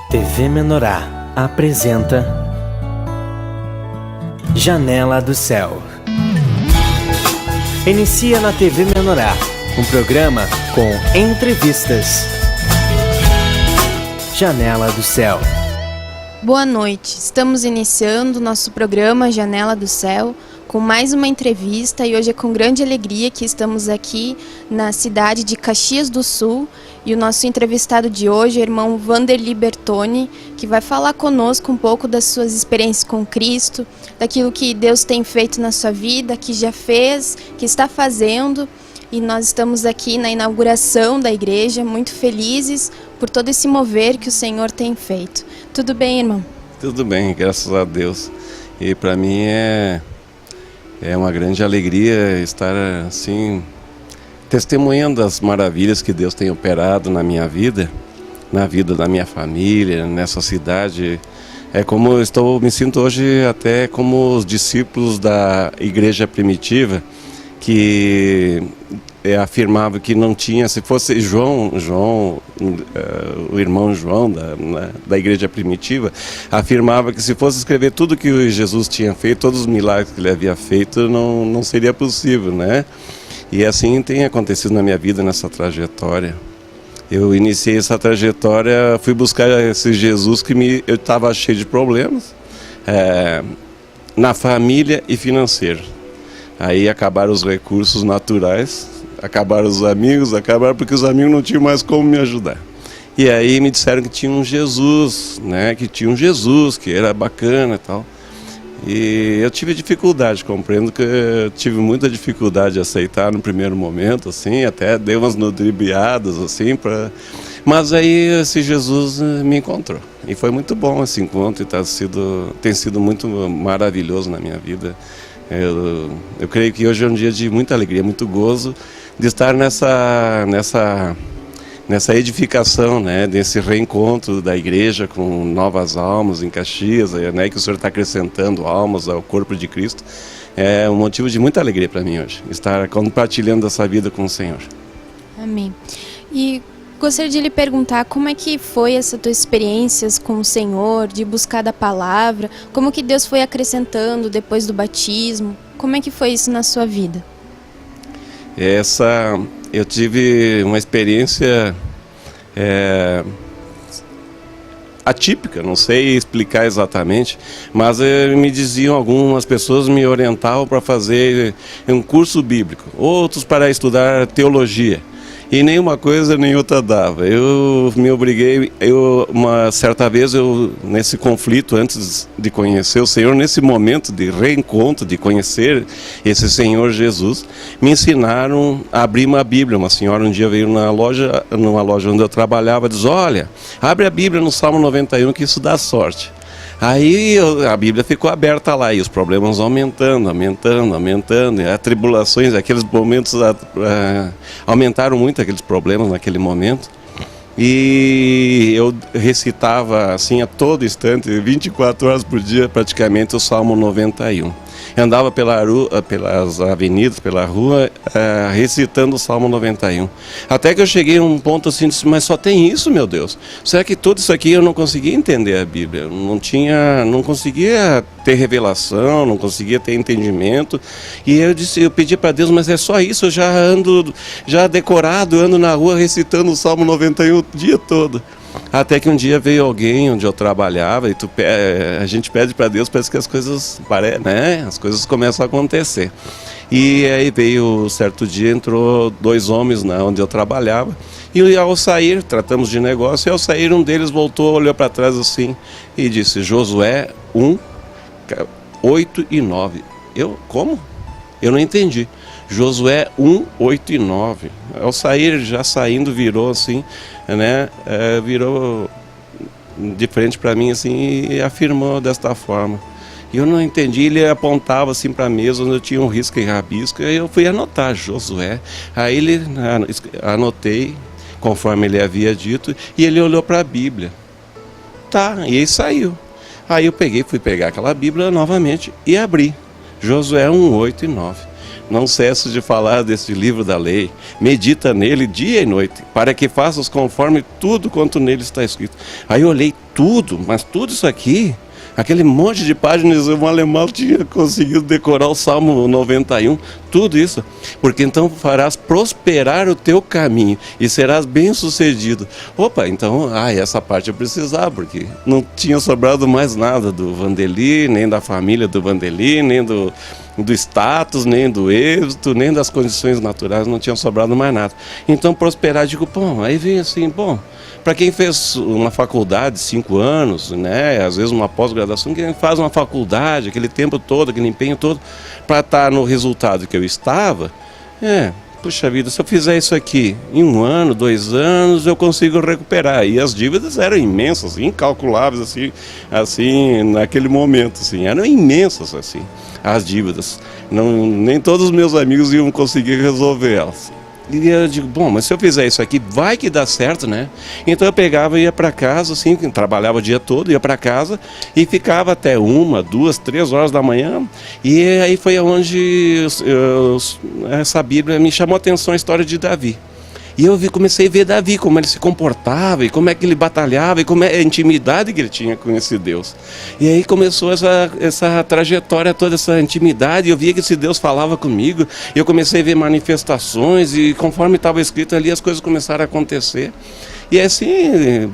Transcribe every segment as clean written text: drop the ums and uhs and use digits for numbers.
TV Menorá apresenta Janela do Céu. Inicia na TV Menorá um programa com entrevistas. Janela do Céu. Boa noite, estamos iniciando nosso programa Janela do Céu com mais uma entrevista e hoje é com grande alegria que estamos aqui na cidade de Caxias do Sul e o nosso entrevistado de hoje é o irmão Vanderly Bertoni, que vai falar conosco um pouco das suas experiências com Cristo, daquilo que Deus tem feito na sua vida, que já fez, que está fazendo. E nós estamos aqui na inauguração da igreja, muito felizes por todo esse mover que o Senhor tem feito. Tudo bem, irmão? Tudo bem, graças a Deus. E para mim é uma grande alegria estar assim, testemunhando as maravilhas que Deus tem operado na minha vida, na vida da minha família, nessa cidade. É como eu me sinto hoje até como os discípulos da igreja primitiva, que afirmava que não tinha, se fosse João, o irmão João da igreja primitiva, afirmava que se fosse escrever tudo que Jesus tinha feito, todos os milagres que ele havia feito, não seria possível, né? E assim tem acontecido na minha vida, nessa trajetória. Eu iniciei essa trajetória, fui buscar esse Jesus que eu estava cheio de problemas, na família e financeiro. Aí acabaram os recursos naturais, acabaram os amigos, porque os amigos não tinham mais como me ajudar. E aí me disseram que tinha um Jesus, né? Que tinha um Jesus, que era bacana e tal. E eu tive dificuldade, compreendo que eu tive muita dificuldade de aceitar no primeiro momento, assim, até dei umas ludibriadas, assim, mas aí esse Jesus me encontrou. E foi muito bom esse encontro e tem sido muito maravilhoso na minha vida. Eu creio que hoje é um dia de muita alegria, muito gozo de estar nessa edificação, né, desse reencontro da igreja com novas almas em Caxias, né, que o Senhor está acrescentando almas ao corpo de Cristo. É um motivo de muita alegria para mim hoje, estar compartilhando essa vida com o Senhor. Amém. E gostaria de lhe perguntar como é que foi essa tua experiência com o Senhor, de buscar da palavra, como que Deus foi acrescentando depois do batismo, como é que foi isso na sua vida? Eu tive uma experiência atípica, não sei explicar exatamente, mas me diziam, algumas pessoas me orientavam para fazer um curso bíblico, outros para estudar teologia. E nem uma coisa nem outra dava. Eu me obriguei, uma certa vez, nesse conflito, antes de conhecer o Senhor, nesse momento de reencontro, de conhecer esse Senhor Jesus, me ensinaram a abrir uma Bíblia. Uma senhora um dia veio numa loja onde eu trabalhava, diz: olha, abre a Bíblia no Salmo 91 que isso dá sorte. Aí a Bíblia ficou aberta lá e os problemas aumentando, e as tribulações, aqueles momentos aumentaram muito aqueles problemas naquele momento. E eu recitava assim a todo instante, 24 horas por dia praticamente, o Salmo 91. Eu andava pelas avenidas, pela rua, recitando o Salmo 91. Até que eu cheguei a um ponto assim, disse: mas só tem isso, meu Deus? Será que tudo isso aqui eu não conseguia entender a Bíblia? Não conseguia ter revelação, não conseguia ter entendimento. E eu pedi para Deus: mas é só isso? Eu já decorado, ando na rua recitando o Salmo 91 o dia todo. Até que um dia veio alguém onde eu trabalhava e a gente pede para Deus, parece que as coisas começam a acontecer. E aí veio certo dia, entrou 2 homens onde eu trabalhava, e ao sair, tratamos de negócio, e ao sair um deles voltou, olhou para trás assim e disse: Josué 1, 8 e 9. Como? Eu não entendi. Josué 1, 8 e 9. Ao sair, já saindo, virou assim, né? Virou de frente para mim assim e afirmou desta forma. E eu não entendi, ele apontava assim para a mesa onde eu tinha um risco e rabisco, e eu fui anotar Josué. Aí anotei conforme ele havia dito, e ele olhou para a Bíblia. Tá, e aí saiu. Aí eu fui pegar aquela Bíblia novamente e abri. Josué 1, 8 e 9. não cesso de falar deste livro da lei, medita nele dia e noite, para que faças conforme tudo quanto nele está escrito. Aí eu olhei tudo, mas tudo isso aqui, aquele monte de páginas, um alemão tinha conseguido decorar o Salmo 91, tudo isso, porque então farás prosperar o teu caminho e serás bem-sucedido. Opa, então, essa parte eu precisava, porque não tinha sobrado mais nada do Vandeli, nem da família do Vandeli, nem do status, nem do êxito, nem das condições naturais, não tinha sobrado mais nada. Então, prosperar, digo, aí vem assim, para quem fez uma faculdade, 5 anos, né, às vezes uma pós-graduação, quem faz uma faculdade, aquele tempo todo, aquele empenho todo, para estar no resultado que eu estava, puxa vida, se eu fizer isso aqui em 1 ano, 2 anos, eu consigo recuperar. E as dívidas eram imensas, incalculáveis, assim naquele momento, assim, eram imensas, assim, as dívidas. Nem todos os meus amigos iam conseguir resolver elas. E eu digo, mas se eu fizer isso aqui, vai que dá certo, né? Então eu pegava e ia para casa, assim, trabalhava o dia todo, ia para casa e ficava até 1, 2, 3 horas da manhã. E aí foi onde essa Bíblia me chamou a atenção, a história de Davi. E eu comecei a ver Davi, como ele se comportava, e como é que ele batalhava, e como é a intimidade que ele tinha com esse Deus. E aí começou essa trajetória toda, essa intimidade, e eu via que esse Deus falava comigo, e eu comecei a ver manifestações, e conforme estava escrito ali, as coisas começaram a acontecer. E assim,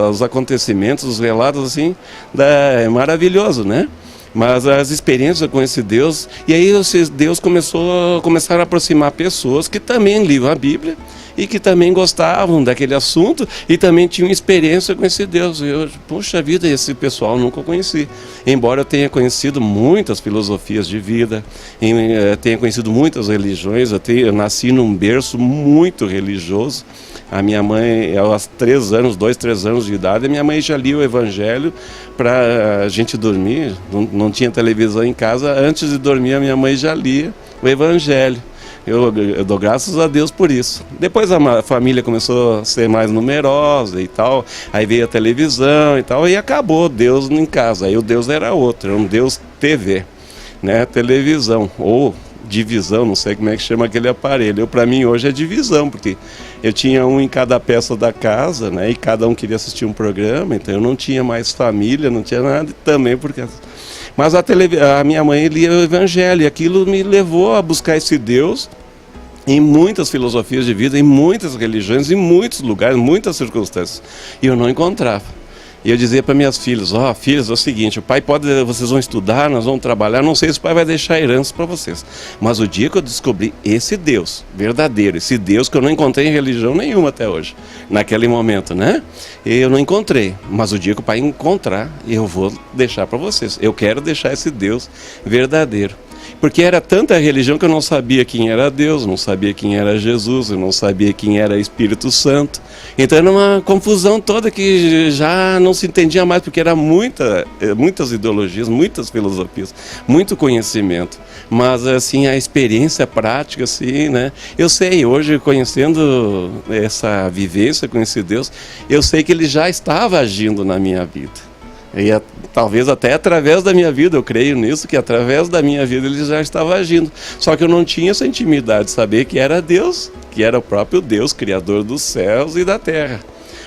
os acontecimentos, os relatos, assim, é maravilhoso, né? Mas as experiências com esse Deus, e aí esse Deus começaram a aproximar pessoas que também liam a Bíblia e que também gostavam daquele assunto e também tinham experiência com esse Deus. Eu, puxa vida, esse pessoal eu nunca conheci. Embora eu tenha conhecido muitas filosofias de vida, tenha conhecido muitas religiões, eu nasci num berço muito religioso. A minha mãe, aos 2, 3 anos de idade, a minha mãe já lia o Evangelho para a gente dormir. Não tinha televisão em casa, antes de dormir a minha mãe já lia o Evangelho. Eu dou graças a Deus por isso. Depois a família começou a ser mais numerosa e tal, aí veio a televisão e tal, e acabou Deus em casa. Aí o Deus era outro, era um Deus TV, né? Televisão, ou divisão, não sei como é que chama aquele aparelho. Para mim hoje é divisão, porque eu tinha um em cada peça da casa, né? E cada um queria assistir um programa, então eu não tinha mais família, não tinha nada, e também porque... Mas a minha mãe lia o Evangelho, e aquilo me levou a buscar esse Deus em muitas filosofias de vida, em muitas religiões, em muitos lugares, muitas circunstâncias, e eu não encontrava. E eu dizia para minhas filhas, filhas, é o seguinte, o pai vocês vão estudar, nós vamos trabalhar, não sei se o pai vai deixar herança para vocês, mas o dia que eu descobri esse Deus verdadeiro, esse Deus que eu não encontrei em religião nenhuma até hoje, naquele momento, né? Eu não encontrei, mas o dia que o pai encontrar, eu vou deixar para vocês. Eu quero deixar esse Deus verdadeiro. Porque era tanta religião que eu não sabia quem era Deus, não sabia quem era Jesus, eu não sabia quem era Espírito Santo. Então era uma confusão toda que já não se entendia mais, porque era muitas ideologias, muitas filosofias, muito conhecimento. Mas assim, a experiência prática, assim, né? Eu sei, hoje conhecendo essa vivência com esse Deus, eu sei que ele já estava agindo na minha vida. E talvez até através da minha vida, eu creio nisso, que através da minha vida ele já estava agindo. Só que eu não tinha essa intimidade de saber que era Deus, que era o próprio Deus, Criador dos céus e da terra.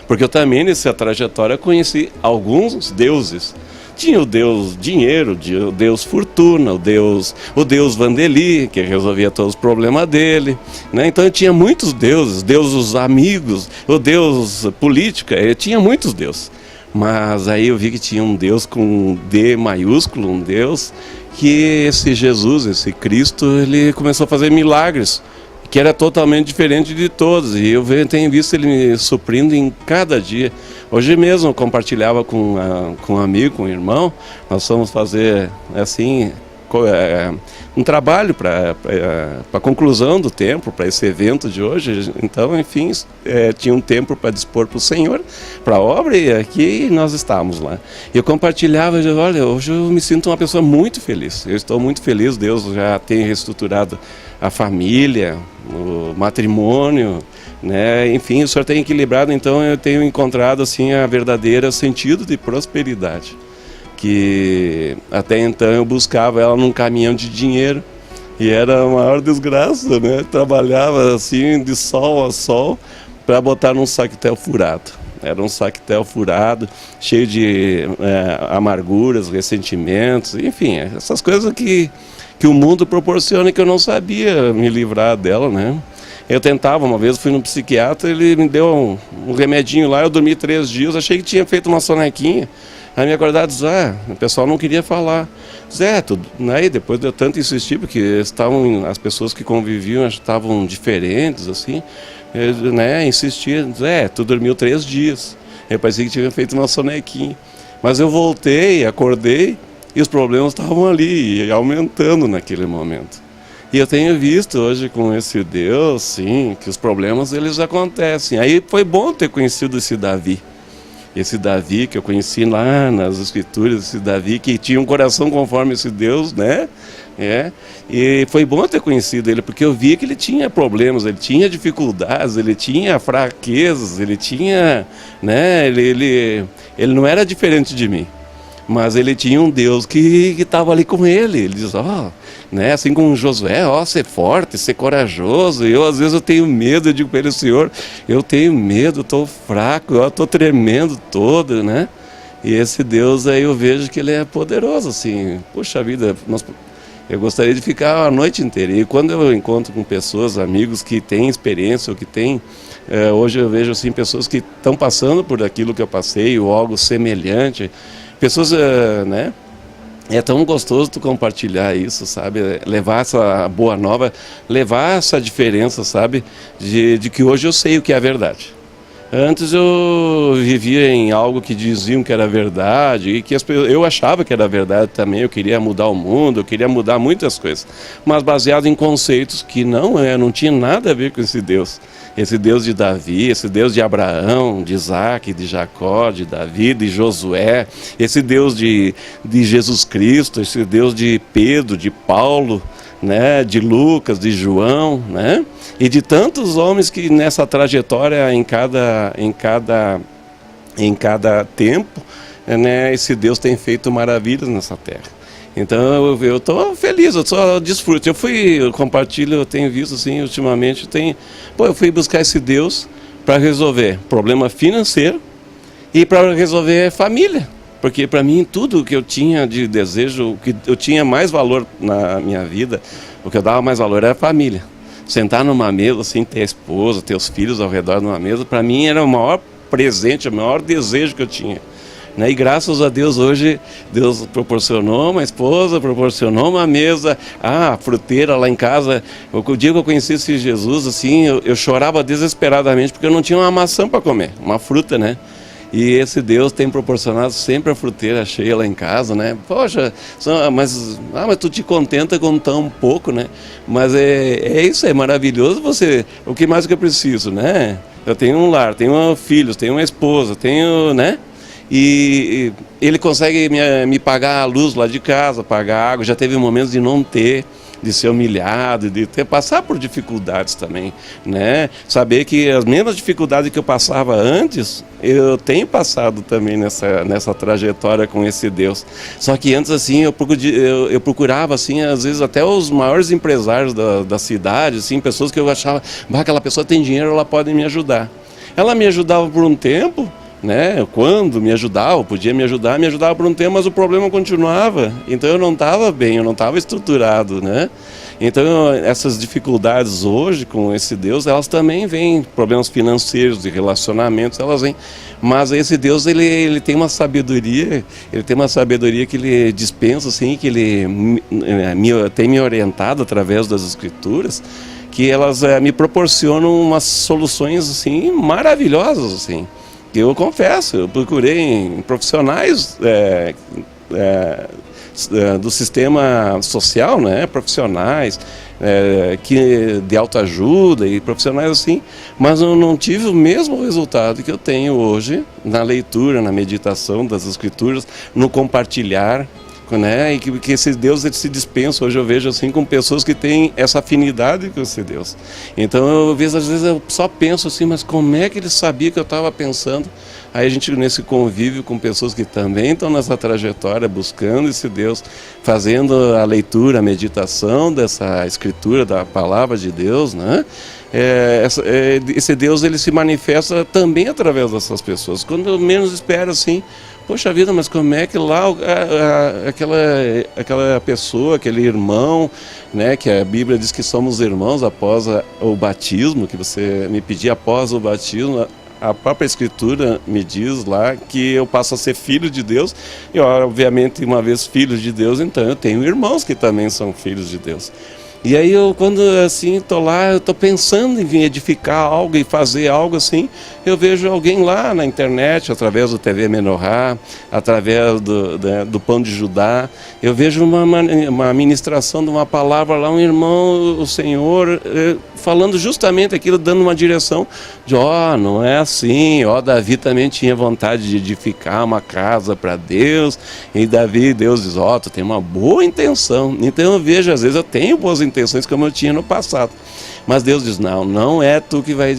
Porque eu também nessa trajetória conheci alguns deuses. Tinha o Deus dinheiro, o Deus fortuna, o Deus Vandeli, que resolvia todos os problemas dele, né? Então eu tinha muitos deuses amigos, o Deus política, eu tinha muitos deuses. Mas aí eu vi que tinha um Deus com D maiúsculo, um Deus que esse Jesus, esse Cristo, ele começou a fazer milagres, que era totalmente diferente de todos. E eu tenho visto ele me suprindo em cada dia. Hoje mesmo eu compartilhava com um amigo, com um irmão, nós fomos fazer assim... um trabalho para a conclusão do tempo, para esse evento de hoje. Então, enfim, tinha um tempo para dispor para o Senhor, para a obra, e aqui nós estávamos lá. Eu compartilhava, olha, hoje eu me sinto uma pessoa muito feliz, eu estou muito feliz, Deus já tem reestruturado a família, o matrimônio, né? Enfim, o Senhor tem equilibrado, então eu tenho encontrado assim a verdadeira sentido de prosperidade. Que até então eu buscava ela num caminhão de dinheiro, E era a maior desgraça, né? Trabalhava assim de sol a sol para botar num saquetel furado. Era um saquetel furado, cheio de amarguras, ressentimentos, enfim, essas coisas que o mundo proporciona e que eu não sabia me livrar dela, né? Eu tentava, uma vez fui no psiquiatra, ele me deu um remedinho lá, eu dormi 3 dias, achei que tinha feito uma sonequinha. Aí me acordaram e disse, o pessoal não queria falar. Aí depois de eu tanto insistir, porque as pessoas que conviviam estavam diferentes, assim, insistia, tu dormiu 3 dias. Eu parecia que tinha feito uma sonequinha. Mas eu voltei, acordei, e os problemas estavam ali, aumentando naquele momento. E eu tenho visto hoje com esse Deus, sim, que os problemas eles acontecem. Aí foi bom ter conhecido esse Davi. Esse Davi que eu conheci lá nas Escrituras, esse Davi que tinha um coração conforme esse Deus, né? E foi bom ter conhecido ele, porque eu via que ele tinha problemas, ele tinha dificuldades, ele tinha fraquezas, ele tinha, né? Ele não era diferente de mim, mas ele tinha um Deus que estava ali com ele. Ele diz, assim como Josué, ser forte, ser corajoso. Às vezes eu tenho medo, eu digo para ele, Senhor, eu tenho medo, estou fraco, eu estou tremendo todo, né? E esse Deus aí eu vejo que ele é poderoso, assim, puxa vida, eu gostaria de ficar a noite inteira. E quando eu encontro com pessoas, amigos que têm experiência, ou que têm, hoje eu vejo assim, pessoas que estão passando por aquilo que eu passei, ou algo semelhante, pessoas, é tão gostoso tu compartilhar isso, sabe? Levar essa boa nova, levar essa diferença, sabe? De que hoje eu sei o que é a verdade. Antes eu vivia em algo que diziam que era verdade e que eu achava que era verdade também. Eu queria mudar o mundo, eu queria mudar muitas coisas, mas baseado em conceitos que não tinha nada a ver com esse Deus. Esse Deus de Davi, esse Deus de Abraão, de Isaac, de Jacó, de Davi, de Josué, esse Deus de Jesus Cristo, esse Deus de Pedro, de Paulo, né, de Lucas, de João, né, e de tantos homens que nessa trajetória, em cada tempo, né, esse Deus tem feito maravilhas nessa terra. Então eu estou feliz, eu só desfruto. Eu compartilho, eu tenho visto assim, ultimamente, eu fui buscar esse Deus para resolver problema financeiro e para resolver família. Porque para mim tudo que eu tinha de desejo, o que eu tinha mais valor na minha vida, o que eu dava mais valor era a família. Sentar numa mesa, assim, ter a esposa, ter os filhos ao redor de uma mesa, para mim era o maior presente, o maior desejo que eu tinha. E graças a Deus hoje, Deus proporcionou uma esposa, proporcionou uma mesa, a fruteira lá em casa. O dia que eu conheci esse Jesus, assim, eu chorava desesperadamente porque eu não tinha uma maçã para comer, uma fruta, né? E esse Deus tem proporcionado sempre a fruteira cheia lá em casa, né? Poxa, mas tu te contenta com tão pouco, né? Mas é isso, é maravilhoso você... O que mais que eu preciso, né? Eu tenho um lar, tenho filhos, tenho uma esposa, tenho, né? E ele consegue me pagar a luz lá de casa, pagar a água. Já teve momentos de não ter, de ser humilhado, de passar por dificuldades também, né? Saber que as mesmas dificuldades que eu passava antes, eu tenho passado também nessa trajetória com esse Deus. Só que antes, assim, eu procurava, assim, às vezes até os maiores empresários da cidade, assim, pessoas que eu achava, aquela pessoa tem dinheiro, ela pode me ajudar. Ela me ajudava por um tempo, né? Quando me ajudava, podia me ajudava por um tempo, mas o problema continuava. Então eu não estava bem, eu não estava estruturado, né? Então essas dificuldades hoje com esse Deus, elas também vêm, problemas financeiros, de relacionamentos, elas vêm. Mas esse Deus, ele tem uma sabedoria, que ele dispensa, assim, que ele tem me orientado através das Escrituras, que elas me proporcionam umas soluções, assim, maravilhosas, assim. Eu confesso, eu procurei em profissionais do sistema social, né, profissionais de autoajuda e profissionais assim, mas eu não tive o mesmo resultado que eu tenho hoje na leitura, na meditação das Escrituras, no compartilhar, né? E que esse Deus ele se dispensa. Hoje eu vejo assim com pessoas que têm essa afinidade com esse Deus. Então eu vejo, às vezes eu só penso assim, mas como é que ele sabia que eu estava pensando? Aí a gente nesse convívio com pessoas que também estão nessa trajetória, buscando esse Deus, fazendo a leitura, a meditação dessa escritura da palavra de Deus, né? Esse Deus ele se manifesta também através dessas pessoas. Quando eu menos espero assim, poxa vida, mas como é que lá aquela pessoa, aquele irmão, né, que a Bíblia diz que somos irmãos após o batismo, que você me pedia após o batismo, a própria Escritura me diz lá que eu passo a ser filho de Deus, e obviamente uma vez filho de Deus, então eu tenho irmãos que também são filhos de Deus. E aí eu, quando assim estou lá, eu estou pensando em vir edificar algo e fazer algo assim, eu vejo alguém lá na internet, através do TV Menorá, através do Pão de Judá, eu vejo uma ministração de uma palavra lá, um irmão, o Senhor, falando justamente aquilo, dando uma direção de, não é assim, Davi também tinha vontade de edificar uma casa para Deus, e Deus diz, tu tem uma boa intenção. Então eu vejo, às vezes eu tenho boas intenções como eu tinha no passado, mas Deus diz, não é tu que vai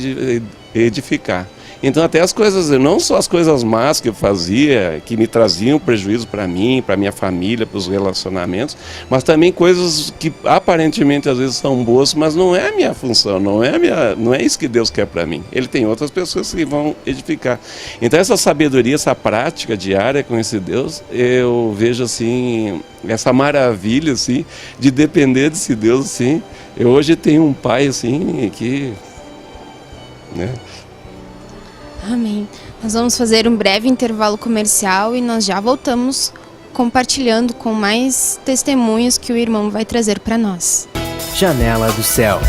edificar. Então até as coisas, não só as coisas más que eu fazia, que me traziam prejuízo para mim, para minha família, para os relacionamentos, mas também coisas que aparentemente às vezes são boas, mas não é a minha função, não é isso que Deus quer para mim. Ele tem outras pessoas que vão edificar. Então essa sabedoria, essa prática diária com esse Deus, eu vejo assim, essa maravilha assim, de depender desse Deus assim. Eu hoje tenho um pai assim, que... né? Amém. Nós vamos fazer um breve intervalo comercial e nós já voltamos compartilhando com mais testemunhos que o irmão vai trazer para nós. Janela do Céu.